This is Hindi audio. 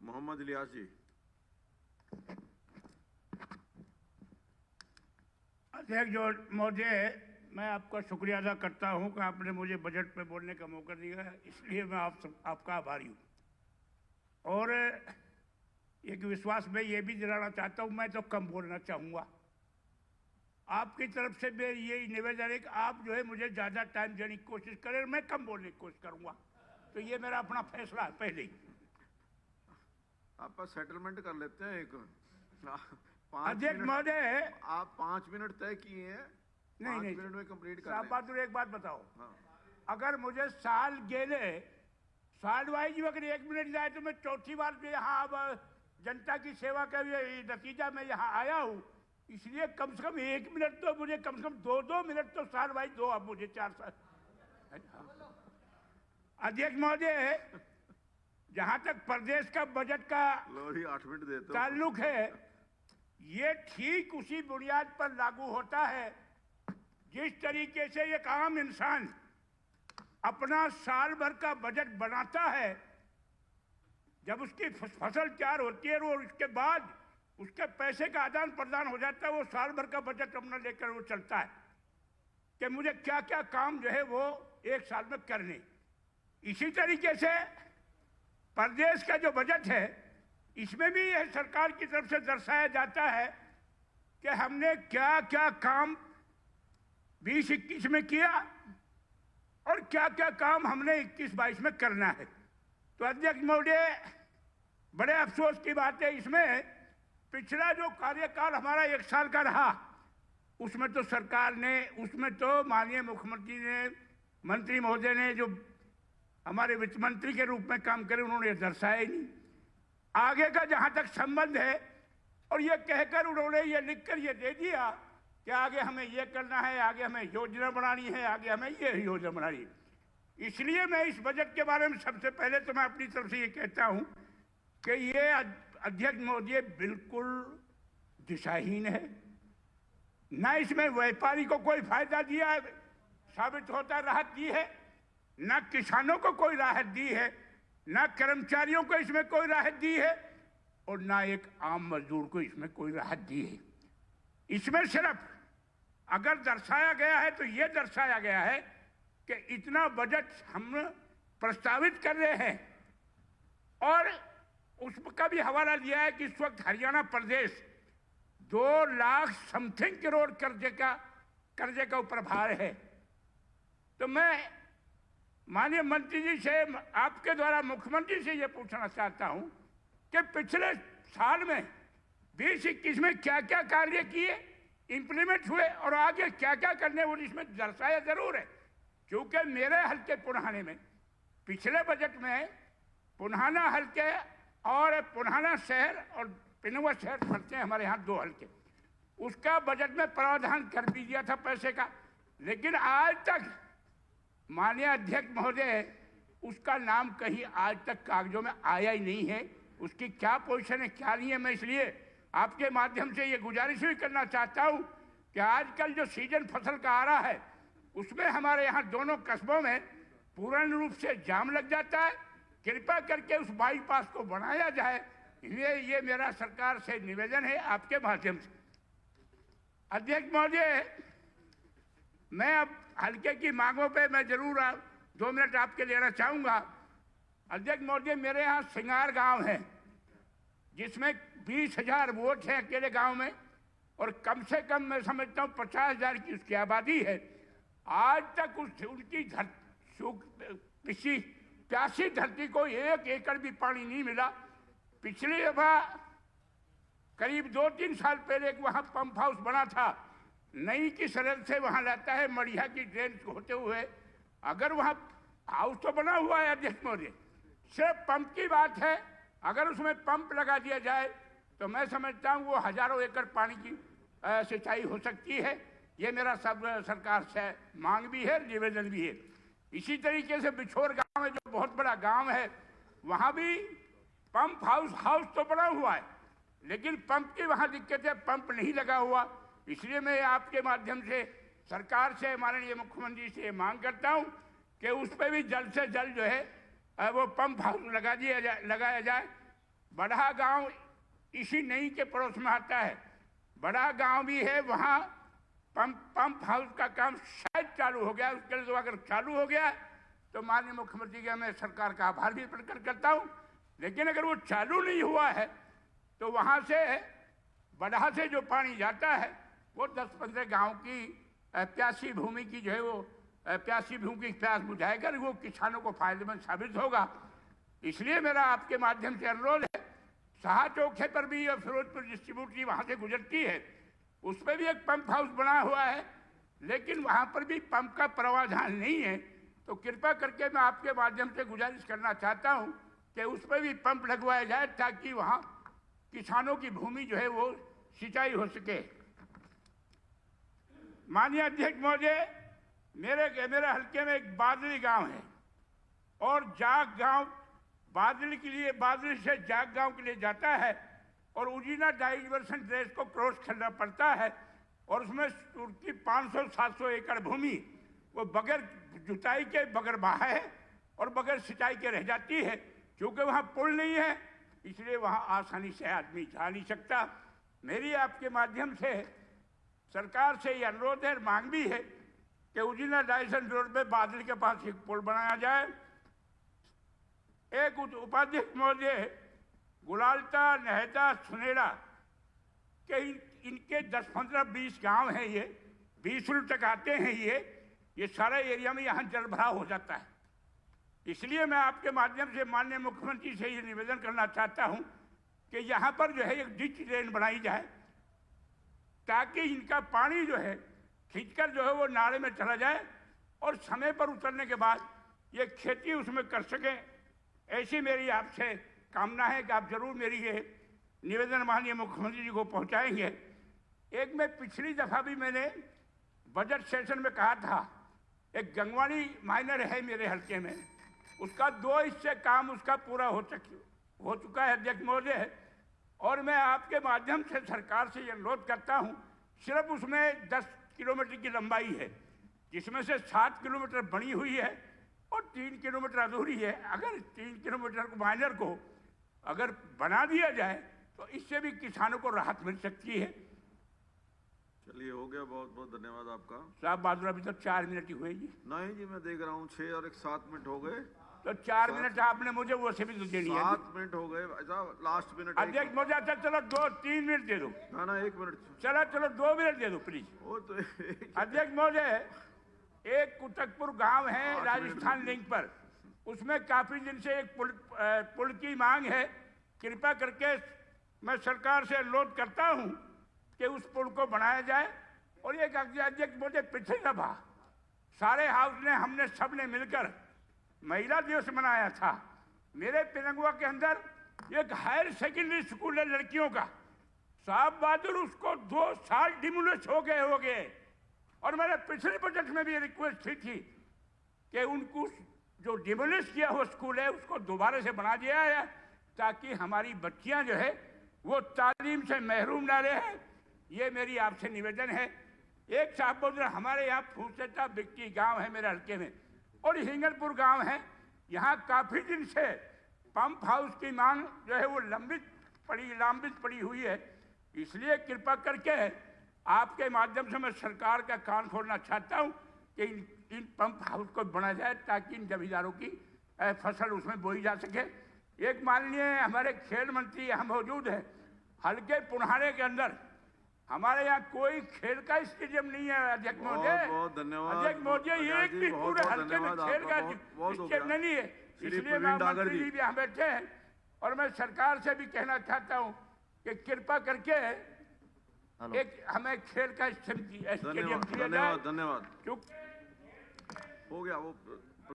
मोहम्मद इलियास जी। अध्यक्ष महोदय, मैं आपका शुक्रिया अदा करता हूं कि आपने मुझे बजट पे बोलने का मौका दिया है, इसलिए मैं आपका आभारी हूं। और एक विश्वास में ये भी दिलाना चाहता हूं, मैं तो कम बोलना चाहूँगा। आपकी तरफ से मेरी यही निवेदन है कि आप जो है मुझे ज़्यादा टाइम देने की कोशिश करें, मैं कम बोलने की कोशिश करूँगा। तो ये मेरा अपना फैसला है पहले ही। आपका सेटलमेंट कर लेते हैं एक अध्यक्ष महोदय, आप 5 मिनट तय किए हैं, नहीं 5 मिनट में कंप्लीट कर साहब लें। बहादुर एक बात बताओ, हाँ। अगर मुझे साल गेले साल वाइज अगर 1 मिनट जाए तो मैं चौथी बार जो यहाँ अब जनता की सेवा का ये नतीजा मैं यहाँ आया हूँ, इसलिए कम से कम 1 मिनट तो मुझे कम से कम 2-2 मिनट तो साल वाइज दो। अब मुझे 4 साल। अध्यक्ष महोदय, जहाँ तक प्रदेश का बजट का 8 मिनट देते ताल्लुक है, ये ठीक उसी बुनियाद पर लागू होता है जिस तरीके से एक आम इंसान अपना साल भर का बजट बनाता है। जब उसकी फसल तैयार होती है और उसके बाद उसके पैसे का आदान प्रदान हो जाता है, वो साल भर का बजट अपना लेकर वो चलता है कि मुझे क्या क्या काम जो है वो एक साल में करने। इसी तरीके से प्रदेश का जो बजट है, इसमें भी यह सरकार की तरफ से दर्शाया जाता है कि हमने क्या क्या काम 20-21 में किया और क्या क्या काम हमने 21-22 में करना है। तो अध्यक्ष महोदय, बड़े अफसोस की बात है, इसमें पिछला जो कार्यकाल हमारा 1 साल का रहा, उसमें तो सरकार ने, उसमें तो माननीय मुख्यमंत्री ने, मंत्री महोदय ने जो हमारे वित्त मंत्री के रूप में काम करे, उन्होंने ये दर्शाया ही नहीं। आगे का जहां तक संबंध है, और ये कहकर उन्होंने ये लिखकर ये दे दिया कि आगे हमें ये करना है, आगे हमें योजना बनानी है, आगे हमें ये योजना बनानी है। इसलिए मैं इस बजट के बारे में सबसे पहले तो मैं अपनी तरफ से ये कहता हूं कि ये अध्यक्ष महोदय बिल्कुल दिशाहीन है। न इसमें व्यापारी को कोई फायदा दिया है, साबित होता, राहत दी है, न किसानों को कोई राहत दी है, न कर्मचारियों को इसमें कोई राहत दी है, और न एक आम मजदूर को इसमें कोई राहत दी है। इसमें सिर्फ अगर दर्शाया गया है तो यह दर्शाया गया है कि इतना बजट हम प्रस्तावित कर रहे हैं, और उसका भी हवाला दिया है कि इस वक्त हरियाणा प्रदेश 2 लाख समथिंग करोड़ कर्जे का ऊपर भार है। तो मैं माननीय मंत्री जी से, आपके द्वारा मुख्यमंत्री से यह पूछना चाहता हूं कि पिछले साल में 20-21 में क्या क्या कार्य किए, इंप्लीमेंट हुए, और आगे क्या क्या करने, वो इसमें दर्शाया जरूर है। क्योंकि मेरे हल्के पुन्हाने में पिछले बजट में पुन्हाना हल्के और पुन्हाना शहर और पिनवा शहर पड़ते हैं हमारे यहाँ 2 हल्के, उसका बजट में प्रावधान कर भी दिया था पैसे का, लेकिन आज तक माननीय अध्यक्ष महोदय उसका नाम कहीं आज तक कागजों में आया ही नहीं है। उसकी क्या पोजीशन है, क्या नहीं है। मैं इसलिए आपके माध्यम से ये गुजारिश भी करना चाहता हूँ कि आजकल जो सीजन फसल का आ रहा है, उसमें हमारे यहाँ दोनों कस्बों में पूर्ण रूप से जाम लग जाता है। कृपया करके उस बाईपास को बनाया जाए, ये मेरा सरकार से निवेदन है आपके माध्यम से। अध्यक्ष महोदय, मैं अब हल्के की मांगों पे मैं जरूर 2 मिनट आपके लेना चाहूँगा। अध्यक्ष महोदय, मेरे यहाँ सिंगार गांव है जिसमें 20,000 वोट हैं अकेले गांव में, और कम से कम मैं समझता हूँ 50,000 की उसकी आबादी है। आज तक उनकी पिछली प्यासी धरती को 1 एकड़ भी पानी नहीं मिला। पिछली दफा करीब 2-3 साल पहले एक वहाँ पंप हाउस बना था, नई की सरहद से वहाँ लाता है मड़िया की ड्रेन होते हुए। अगर वहाँ हाउस तो बना हुआ है अध्यक्ष महोदय, सिर्फ पंप की बात है, अगर उसमें पंप लगा दिया जाए तो मैं समझता हूँ वो हजारों एकड़ पानी की सिंचाई हो सकती है। ये मेरा सब सरकार से मांग भी है, निवेदन भी है। इसी तरीके से बिछोर गांव में जो बहुत बड़ा गांव है, वहाँ भी पंप हाउस तो बना हुआ है, लेकिन पंप की वहाँ दिक्कत है, पंप नहीं लगा हुआ। इसलिए मैं आपके माध्यम से सरकार से, माननीय मुख्यमंत्री से मांग करता हूँ कि उस पर भी जल्द से जल्द जो है वो पंप हाउस लगाया जाए। बड़ा गांव इसी नई के पड़ोस में आता है, बड़ा गांव भी है, वहाँ पंप हाउस का काम शायद चालू हो गया। उसके लिए तो अगर चालू हो गया तो माननीय मुख्यमंत्री का मैं सरकार का आभार भी प्रकट करता हूँ। लेकिन अगर वो चालू नहीं हुआ है तो वहाँ से बड़ा से जो पानी जाता है वो 10-15 गांव की प्यासी भूमि की जो है वो प्यासी भूमि की प्यास बुझाएगा, वो किसानों को फायदेमंद साबित होगा। इसलिए मेरा आपके माध्यम से अनुरोध है, शाह चौके पर भी और फिरोजपुर डिस्ट्रीब्यूटरी वहाँ से गुजरती है, उस पर भी एक पंप हाउस बना हुआ है, लेकिन वहाँ पर भी पंप का प्रावधान नहीं है। तो कृपा करके मैं आपके माध्यम से गुजारिश करना चाहता हूँ कि उस पर भी पंप लगवाया जाए ताकि वहाँ किसानों की भूमि जो है वो सिंचाई हो सके। माननीय अध्यक्ष महोदय, मेरे हल्के में एक बादली गांव है और जाग गांव बादली के लिए, बादली से जाग गांव के लिए जाता है और उजीना डाइवर्सन ड्रेस को क्रॉस करना पड़ता है और उसमें उसकी 500-700 एकड़ भूमि वो बगैर जुताई के, बगैर बहा है और बगैर सिंचाई के रह जाती है। क्योंकि वहाँ पुल नहीं है इसलिए वहाँ आसानी से आदमी जा नहीं सकता। मेरी आपके माध्यम से सरकार से ये अनुरोध है, मांग भी है कि उजीना डाइवर्सन रोड पे बादल के पास एक पुल बनाया जाए। एक उपाध्यक्ष महोदय, गुलालता, नहदा, सुनेड़ा के इनके 10-15-20 गांव हैं, ये 20 तक आते हैं। ये सारा एरिया में यहाँ जल भराव हो जाता है। इसलिए मैं आपके माध्यम से माननीय मुख्यमंत्री से ये निवेदन करना चाहता हूँ कि यहाँ पर जो है एक डिच ड्रेन बनाई जाए ताकि इनका पानी जो है खींचकर जो है वो नाले में चला जाए और समय पर उतरने के बाद ये खेती उसमें कर सकें। ऐसी मेरी आपसे कामना है कि आप जरूर मेरी ये निवेदन माननीय मुख्यमंत्री जी को पहुंचाएंगे। एक मैं पिछली दफा भी मैंने बजट सेशन में कहा था, एक गंगवानी माइनर है मेरे हल्के में, उसका 2 हिस्से काम उसका पूरा हो चुका है अध्यक्ष महोदय। और मैं आपके माध्यम से सरकार से ये अनुरोध करता हूँ, सिर्फ उसमें 10 किलोमीटर की लंबाई है जिसमें से 7 किलोमीटर बनी हुई है और 3 किलोमीटर अधूरी है। अगर 3 किलोमीटर को माइनर को अगर बना दिया जाए तो इससे भी किसानों को राहत मिल सकती है। चलिए, हो गया, बहुत बहुत धन्यवाद आपका। साहब बहादुर, अभी तो 4 मिनट ही हुए जी। नहीं जी, मैं देख रहा हूँ 6 और 7 मिनट हो गए। तो 4 मिनट आपने मुझे वो से भी तो देनी है। 7 मिनट हो गए भाई साहब, लास्ट मिनट। अध्यक्ष महोदय, अच्छा चलो 2-3 मिनट दे दो। ना 1 मिनट। चलो 2 मिनट दे दो प्लीज। वो तो अध्यक्ष महोदय, एक कुतकपुर गांव है राजस्थान लिंक पर, उसमें काफी दिन से एक पुल की मांग है। कृपा करके मैं सरकार से अनुरोध करता हूं कि उस पुल को बनाया जाए। और एक अध्यक्ष महोदय, पिछली दफा सारे हाउस ने, हमने सब ने मिलकर महिला दिवस मनाया था। मेरे पिरंगुआ के अंदर एक हायर सेकेंडरी स्कूल है लड़कियों का, साहब बहादुर, उसको 2 साल डिमोलिश हो गए। और मैंने पिछले बजट में भी रिक्वेस्ट की थी कि उनको जो डिमोलिश किया हुआ स्कूल है उसको दोबारा से बना दिया है ताकि हमारी बच्चियां जो है वो तालीम से महरूम ना रहे। ये मेरी आपसे निवेदन है। एक साहब बहादुर, हमारे यहाँ फूसटा बिक्की गांव है मेरे हल्के में और हिंगलपुर गांव है, यहाँ काफी दिन से पंप हाउस की मांग जो है वो लांबित पड़ी हुई है। इसलिए कृपा करके आपके माध्यम से मैं सरकार का कान खोलना चाहता हूँ कि इन पंप हाउस को बनाया जाए ताकि इन जमींदारों की फसल उसमें बोई जा सके। एक माननीय हमारे खेल मंत्री यहाँ मौजूद है, हल्के पुनहाने के अंदर हमारे यहाँ कोई खेल का स्टेडियम नहीं है अध्यक्ष महोदय। बहुत धन्यवाद अध्यक्ष महोदय, एक भी पूरे हल्के में खेल का स्टेडियम नहीं है। इसलिए मंत्री जी भी यहाँ बैठे हैं और मैं सरकार से भी कहना चाहता हूँ कि कृपा करके एक हमें खेल का स्टेडियम दिया जाए। धन्यवाद। क्योंकि हो गया वो।